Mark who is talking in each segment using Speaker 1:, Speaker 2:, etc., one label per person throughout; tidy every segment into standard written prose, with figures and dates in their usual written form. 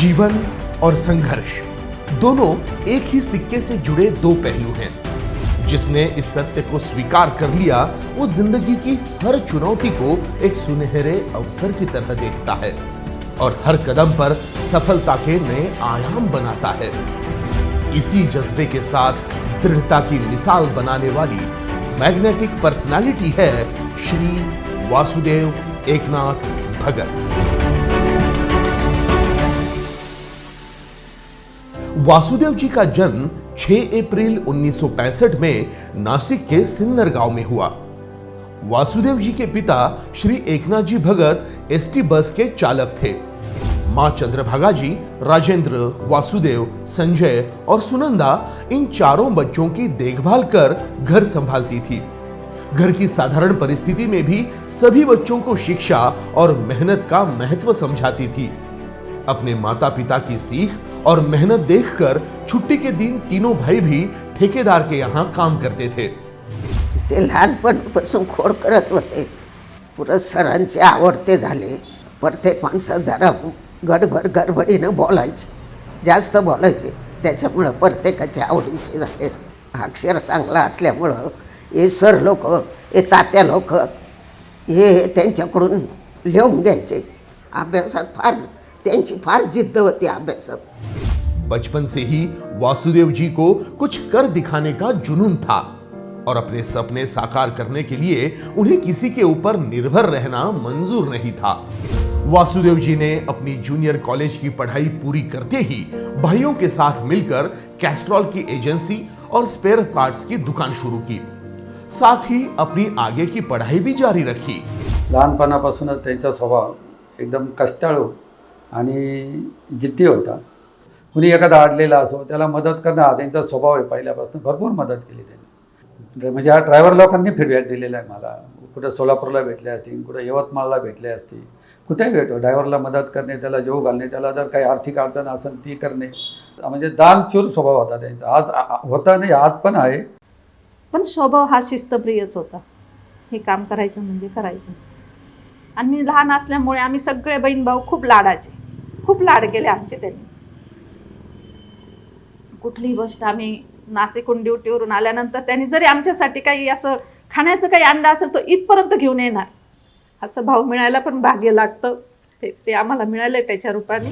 Speaker 1: जीवन और संघर्ष दोनों एक ही सिक्के से जुड़े दो पहलू हैं। जिसने इस सत्य को स्वीकार कर लिया वो जिंदगी की हर चुनौती को एक सुनहरे अवसर की तरह देखता है और हर कदम पर सफलता के नए आयाम बनाता है। इसी जज्बे के साथ दृढ़ता की मिसाल बनाने वाली मैग्नेटिक पर्सनालिटी है श्री वासुदेव एकनाथ भगत। वासुदेव जी का जन्म 6 अप्रैल 1965 में नासिक के सिन्नर गांव में हुआ। वासुदेव जी के पिता श्री एकनाथ जी भगत एसटी बस के चालक थे। मां चंद्रभागा जी, राजेंद्र, वासुदेव, संजय और सुनंदा इन चारों बच्चों की देखभाल कर घर संभालती थी। घर की साधारण परिस्थिति में भी सभी बच्चों को शिक्षा और मेहनत का महत्व समझाती थी। अपने माता पिता की सीख और मेहनत देखकर छुट्टी के दिन तीनों भाई भी ठेकेदार के यहाँ काम करते थे।
Speaker 2: ते लहानपणापासून खोड करत होते, पुरं सरांचे आवडते झाले। प्रत्येक माणसं जरा गडबड गडबडीनं बोलायचे, जास्त बोलायचे, त्याच्यामुळं प्रत्येकाचे आवडीचे झाले। अक्षर चांगला असल्यामुळं हे सर लोक, हे तात्या लोक हे त्यांच्याकडून लिहून घ्यायचे। अभ्यासात फार जिद्द होती अभ्यासात।
Speaker 1: बचपन से ही वासुदेव जी को कुछ कर दिखाने का जुनून था और अपने सपने साकार करने के लिए उन्हें किसी के ऊपर निर्भर रहना मंजूर नहीं था। वासुदेव जी ने अपनी जूनियर कॉलेज की पढ़ाई पूरी करते ही भाइयों के साथ मिलकर कैस्ट्रॉल की एजेंसी और स्पेयर पार्ट्स की दुकान शुरू की। साथ ही अपनी आगे की पढ़ाई भी जारी रखी।
Speaker 3: लहानपणापासूनच त्यांचा स्वभाव एकदम कष्टाळू आणि जिद्दी होता। कुणी एखादा अडलेला असो त्याला मदत करणं हा त्यांचा स्वभाव आहे। पहिल्यापासून भरपूर मदत केली त्यांनी। म्हणजे हा ड्रायव्हर लोकांनी फीडबॅक दिलेला आहे मला। कुठं सोलापूरला भेटले असतील, कुठं यवतमाळला भेटले असतील, कुठेही भेटो ड्रायव्हरला मदत करणे, त्याला जेव घालणे, त्याला जर काही आर्थिक अडचण असेल ती करणे, म्हणजे दानशूर स्वभाव होता त्यांचा। आज होता नाही, आज पण आहे।
Speaker 4: पण स्वभाव हा शिस्तप्रियच होता। हे काम करायचं म्हणजे करायचंच। आणि मी लहान असल्यामुळे आम्ही सगळे बहीण भाऊ खूप लाडाचे, खूप लाड केले आमचे त्यांनी। कुठलीही गोष्ट आम्ही नाशिकहून ड्युटीवरून आल्यानंतर त्यांनी जरी आमच्यासाठी काही असं खाण्याचं काही अंडा असेल तो इथपर्यंत घेऊन येणार। असं भाऊ मिळायला पण भाग्य लागतं, ते आम्हाला मिळाले त्याच्या रूपाने।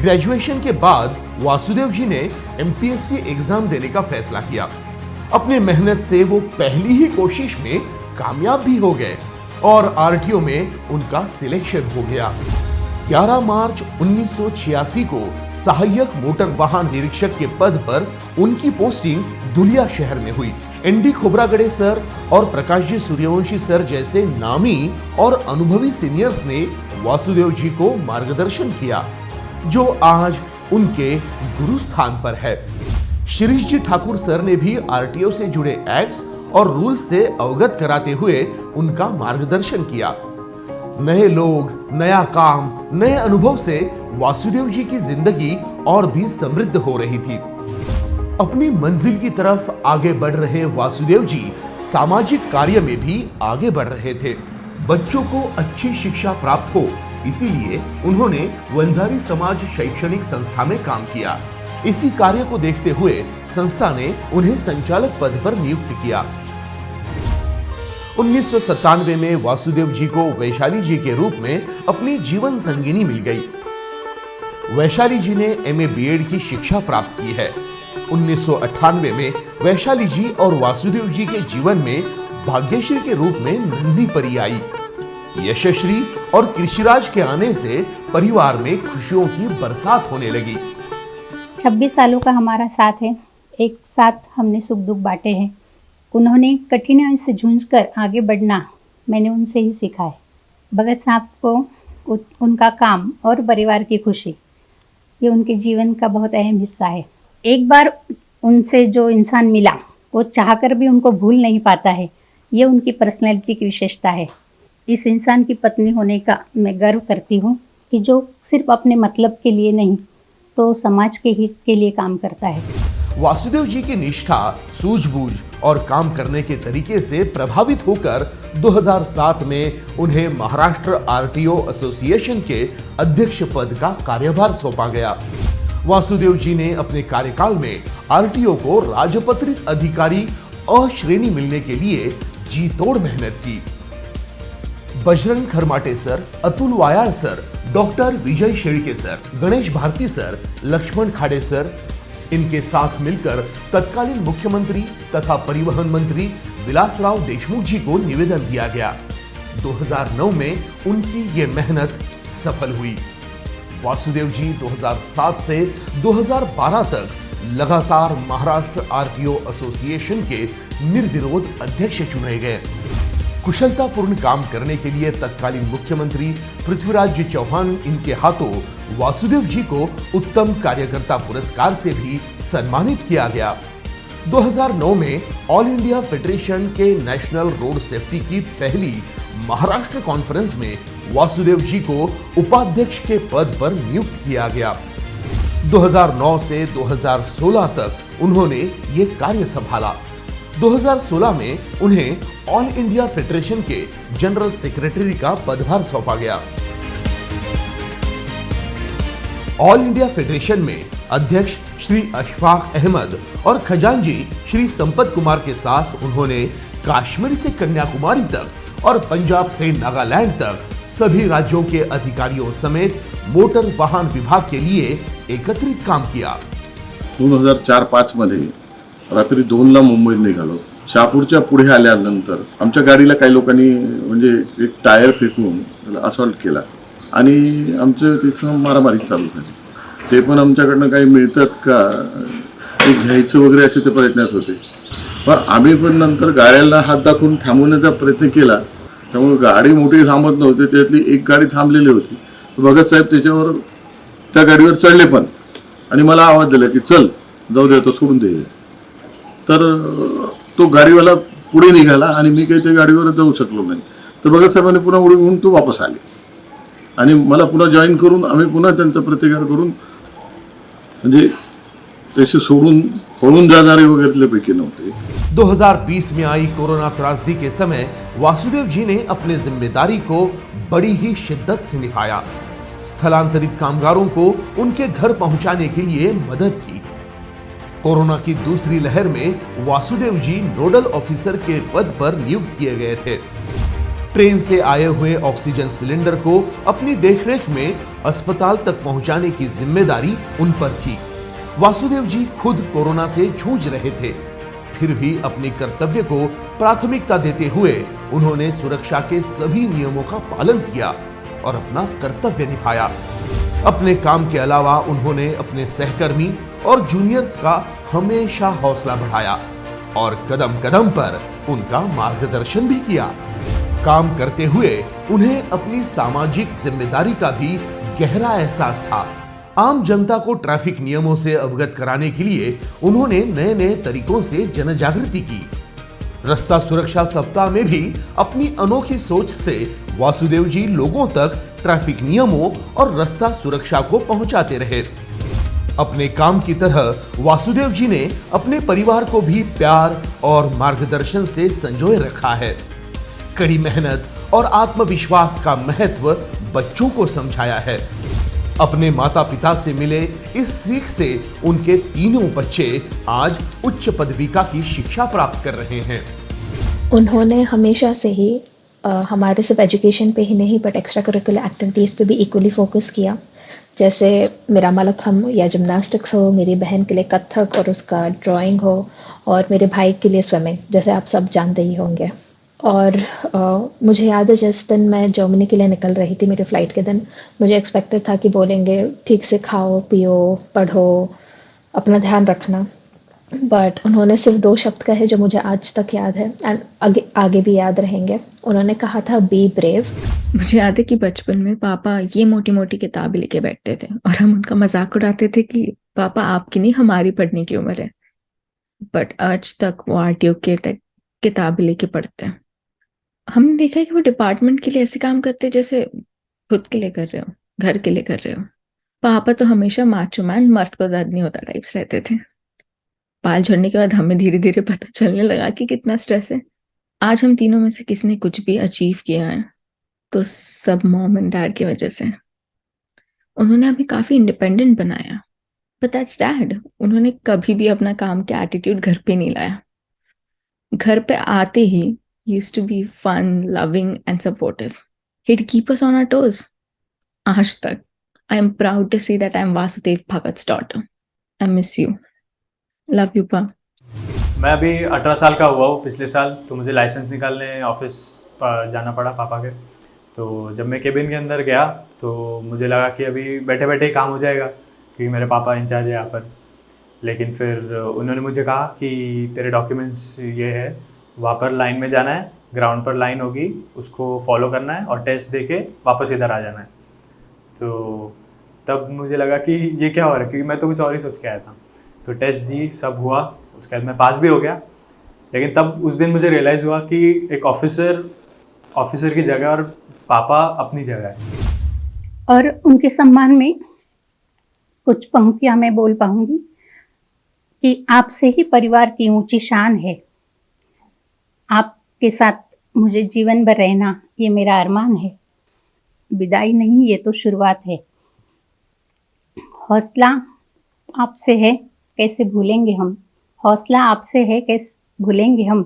Speaker 1: ग्रेजुएशन के बाद वासुदेव जी ने एमपीएससी एग्जाम देने का फैसला किया। अपनी मेहनत से वो पहली ही कोशिश में कामयाब भी हो गए और आरटीओ में उनका सिलेक्शन हो गया। 11 मार्च 1986 को सहायक मोटर वाहन निरीक्षक के पद पर उनकी पोस्टिंग धुलिया शहर में हुई। एनडी खोब्रागड़े सर और प्रकाश जी सूर्यवंशी सर जैसे नामी और अनुभवी सीनियर्स ने वासुदेव जी को मार्गदर्शन किया, जो आज उनके गुरु स्थान पर है। शिरीष जी ठाकुर सर ने भी आरटीओ से जुड़े एक्ट्स और रूल्स से अवगत कराते हुए उनका मार्गदर्शन किया। नए लोग, नया काम, नए अनुभव से वासुदेव जी की जिंदगी और भी समृद्ध हो रही थी। अपनी मंजिल की तरफ आगे बढ़ रहे वासुदेव जी सामाजिक कार्य में भी आगे बढ़ रहे थे। बच्चों को अच्छी शिक्षा प्राप्त हो, इसीलिए उन्होंने वंजारी समाज शैक्षणिक संस्था में काम किया। इसी कार्य को देखते हुए संस्था ने उन्हें संचालक पद पर नियुक्त किया। 1997 में वासुदेव जी को वैशाली जी के रूप में अपनी जीवन संगिनी मिल गई। वैशाली जी ने एमए बीएड की शिक्षा प्राप्त की है। 1998 में वैशाली जी और वासुदेव जी के जीवन में भाग्यश्री के रूप में नन्ही परी आई। यशश्री और कृषिराज के आने से परिवार में खुशियों की बरसात होने लगी।
Speaker 5: 26 सालों का हमारा साथ है, एक साथ हमने सुख दुख बांटे हैं। उन्होंने कठिनाइयों से जूझकर आगे बढ़ना मैंने उनसे ही सीखा है। भगत साहब को उनका काम और परिवार की खुशी ये उनके जीवन का बहुत अहम हिस्सा है। एक बार उनसे जो इंसान मिला वो चाहकर भी उनको भूल नहीं पाता है, ये उनकी पर्सनैलिटी की विशेषता है। इस इंसान की पत्नी होने का मैं गर्व करती हूँ कि जो सिर्फ अपने मतलब के लिए नहीं तो समाज के हित के लिए काम करता है।
Speaker 1: वासुदेव जी की निष्ठा, सूझबूझ और काम करने के तरीके से प्रभावित होकर 2007 में उन्हें महाराष्ट्र आरटीओ एसोसिएशन के अध्यक्ष पद का कार्यभार सौंपा गया। वासुदेव जी ने अपने कार्यकाल में आरटीओ को राजपत्रित अधिकारी अ श्रेणी मिलने के लिए जी तोड़ मेहनत की। Bajrang Kharmate sir, Atul Wayal sir, doctor Vijay Shelke sir, Ganesh Bharti sir, Laxman Khade sir, इनके साथ मिलकर तत्कालीन मुख्यमंत्री तथा परिवहन मंत्री विलासराव देशमुख जी को निवेदन दिया गया। 2009 में उनकी ये मेहनत सफल हुई। वासुदेव जी 2007 से 2012 तक लगातार महाराष्ट्र आरटीओ एसोसिएशन के निर्विरोध अध्यक्ष चुने गए। कुशलतापूर्ण काम करने के लिए तत्कालीन मुख्यमंत्री पृथ्वीराज चौहान इनके हाथों वासुदेव जी को उत्तम कार्यकर्ता पुरस्कार से भी सम्मानित किया गया। 2009 में ऑल इंडिया फेडरेशन के नेशनल रोड सेफ्टी की पहली महाराष्ट्र कॉन्फ्रेंस में वासुदेव जी को उपाध्यक्ष के पद पर नियुक्त किया गया। 2009 से 2016 तक उन्होंने ये कार्य संभाला। 2016 में उन्हें ऑल इंडिया फेडरेशन के जनरल सेक्रेटरी का पदभार सौंपा गया। ऑल इंडिया फेडरेशन में अध्यक्ष श्री अशफाक अहमद और खजांची श्री संपत कुमार के साथ उन्होंने कश्मीर से कन्याकुमारी तक और पंजाब से नागालैंड तक सभी राज्यों के अधिकारियों समेत मोटर वाहन विभाग के लिए एकत्रित काम किया।
Speaker 6: 2004-05 मध्ये रात्री 2ला मुंबईत निघालो। शहापूरच्या पुढे आल्यानंतर आमच्या गाडीला काही लोकांनी म्हणजे एक टायर फेकून त्याला असॉल्ट केला आणि आमचं तिथं मारामारी चालू झाली। ते पण आमच्याकडनं काही मिळतात का ते घ्यायचं वगैरे असे ते प्रयत्नात होते। पण आम्ही पण नंतर गाड्याला हात दाखवून थांबवण्याचा प्रयत्न केला। त्यामुळे गाडी मोठी थांबत नव्हती, त्यातली एक गाडी थांबलेली होती। भगत साहेब त्याच्यावर त्या गाडीवर चढले पण आणि मला आवाज दिला की चल जाऊ दे, तो सोडून दे। तर तो गाडीवाला पुढे निघाला आणि मी काही त्या गाडीवर जाऊ शकलो नाही। तर भगत साहेबांनी पुन्हा उडी घेऊन तो वापस आले आणि मला पुन्हा जॉईन करून आम्ही पुन्हा त्यांचा प्रतिकार करून म्हणजे त्याशी सोडून पळून जाणारे वगैरे पैकी नव्हते।
Speaker 1: 2020 में आई कोरोना त्रासदी के समय वासुदेव जी ने अपनी जिम्मेदारी को बड़ी ही शिद्दत से निभाया। स्थलांतरित कामगारों को उनके घर पहुंचाने के लिए मदद की। कोरोना की दूसरी लहर में वासुदेव जी नोडल ऑफिसर के पद पर नियुक्त किए गए थे। ट्रेन से आए हुए ऑक्सीजन सिलेंडर को अपनी देखरेख में अस्पताल तक पहुंचाने की जिम्मेदारी उन पर थी। वासुदेव जी खुद कोरोना से जूझ रहे थे, फिर भी अपने कर्तव्य को प्राथमिकता देते हुए उन्होंने सुरक्षा के सभी नियमों का पालन किया और अपना कर्तव्य निभाया। अपने काम के अलावा उन्होंने अपने सहकर्मी और जूनियर्स का हमेशा हौसला बढ़ाया और कदम कदम पर उनका मार्गदर्शन भी किया। काम करते हुए उन्हें अपनी सामाजिक जिम्मेदारी का भी गहरा एहसास था। आम जनता को ट्रैफिक नियमों से अवगत कराने के लिए उन्होंने नए नए तरीकों से जनजागृति की। रास्ता सुरक्षा सप्ताह में भी अपनी अनोखी सोच से वासुदेव जी लोगों तक ट्रैफिक नियमों और रास्ता सुरक्षा को पहुंचाते रहे। अपने काम की तरह वासुदेव जी ने अपने परिवार को भी प्यार और मार्गदर्शन से संजोए रखा है। कड़ी मेहनत और आत्मविश्वास का महत्व बच्चों को समझाया है। अपने माता पिता से मिले इस सीख से उनके तीनों बच्चे आज उच्च पदविका की शिक्षा प्राप्त कर रहे हैं।
Speaker 7: उन्होंने हमेशा से ही हमारे सिर्फ एजुकेशन पे ही नहीं बट एक्स्ट्रा करिकुलर एक्टिविटीज़ पे भी इक्वली फोकस किया। जैसे मेरा मलखम्ब या जिम्नास्टिक्स हो, मेरी बहन के लिए कथक और उसका ड्राइंग हो, और मेरे भाई के लिए स्विमिंग, जैसे आप सब जानते ही होंगे। और मुझे याद है जिस दिन मैं जर्मनी के लिए निकल रही थी, मेरे फ़्लाइट के दिन, मुझे एक्सपेक्टेड था कि बोलेंगे ठीक से खाओ पियो पढ़ो अपना ध्यान रखना, बट उन्होंने सिर्फ 2 शब्द कहे जो मुझे आज तक याद है एंड आगे भी याद रहेंगे। उन्होंने कहा था बी ब्रेव।
Speaker 8: मुझे याद है कि बचपन में पापा ये मोटी मोटी किताबें लेके बैठते थे और हम उनका मजाक उड़ाते थे कि पापा आपकी नहीं हमारी पढ़ने की उम्र है, बट आज तक वो आरटीओ के किताबें लेके पढ़ते हैं। हमने देखा है कि वो डिपार्टमेंट के लिए ऐसे काम करते हैं जैसे खुद के लिए कर रहे हो, घर के लिए कर रहे हो। पापा तो हमेशा माचो मैन, मर्द को दर्द नहीं होता टाइप्स रहते थे। बाल झड़ने के बाद हमें धीरे धीरे पता चलने लगा कि कितना स्ट्रेस है। आज हम तीनों में से किसी ने कुछ भी अचीव किया है तो सब मॉम एंड डैड की वजह से। उन्होंने हमें काफी इंडिपेंडेंट बनाया, बट दैट्स डैड। उन्होंने कभी भी अपना काम के एटीट्यूड घर पे नहीं लाया। घर पे आते ही used to be fun, loving and supportive. He'd keep us on our toes. आज तक I am proud to say that I am Vasudev Bhagat's daughter. I miss you. Love you, Pa.
Speaker 9: मैं अभी 18 साल का हुआ हूँ पिछले साल, तो मुझे लाइसेंस निकालने ऑफिस जाना पड़ा पापा के। तो जब मैं केबिन के अंदर गया तो मुझे लगा कि अभी बैठे बैठे ही काम हो जाएगा क्योंकि मेरे पापा इंचार्ज है यहाँ पर। लेकिन फिर उन्होंने मुझे कहा कि तेरे डॉक्यूमेंट्स ये है, वहाँ पर लाइन में जाना है, ग्राउंड पर लाइन होगी, उसको फॉलो करना है और टेस्ट दे के वापस इधर आ जाना है। तो तब मुझे लगा कि ये क्या हो रहा है, क्योंकि मैं तो कुछ और ही सोच के आया था। तो टेस्ट दी, सब हुआ, उसके बाद मैं पास भी हो गया। लेकिन तब उस दिन मुझे रियलाइज़ हुआ कि एक ऑफिसर की जगह और पापा अपनी जगह है।
Speaker 5: और उनके सम्मान में कुछ पंक्तियां मैं बोल पाऊंगी कि आपसे ही परिवार की ऊंची शान है। आपके साथ मुझे जीवन भर रहना ये मेरा अरमान है। विदाई नहीं, ये तो शुरुआत है। हौसला आपसे है, कैसे भूलेंगे हम। हौसला आपसे है, कैसे भूलेंगे हम।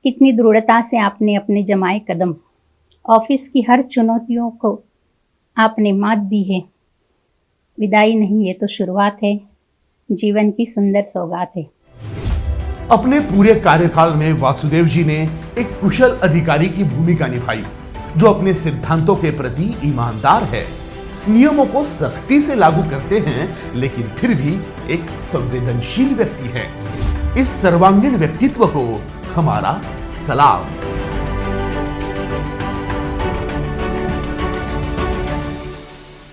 Speaker 5: कितनी दृढ़ता से आपने अपने जमाए कदम। ऑफिस की हर चुनौतियों को आपने मात दी है। विदाई नहीं, ये तो शुरुआत है। जीवन की सुंदर सौगात है।
Speaker 1: अपने पूरे कार्यकाल में वासुदेव जी ने एक कुशल अधिकारी की भूमिका निभाई, जो अपने सिद्धांतों के प्रति ईमानदार है, नियमों को सख्ती से लागू करते हैं, लेकिन फिर भी एक संवेदनशील व्यक्ति है। इस सर्वांगीण व्यक्तित्व को हमारा सलाम।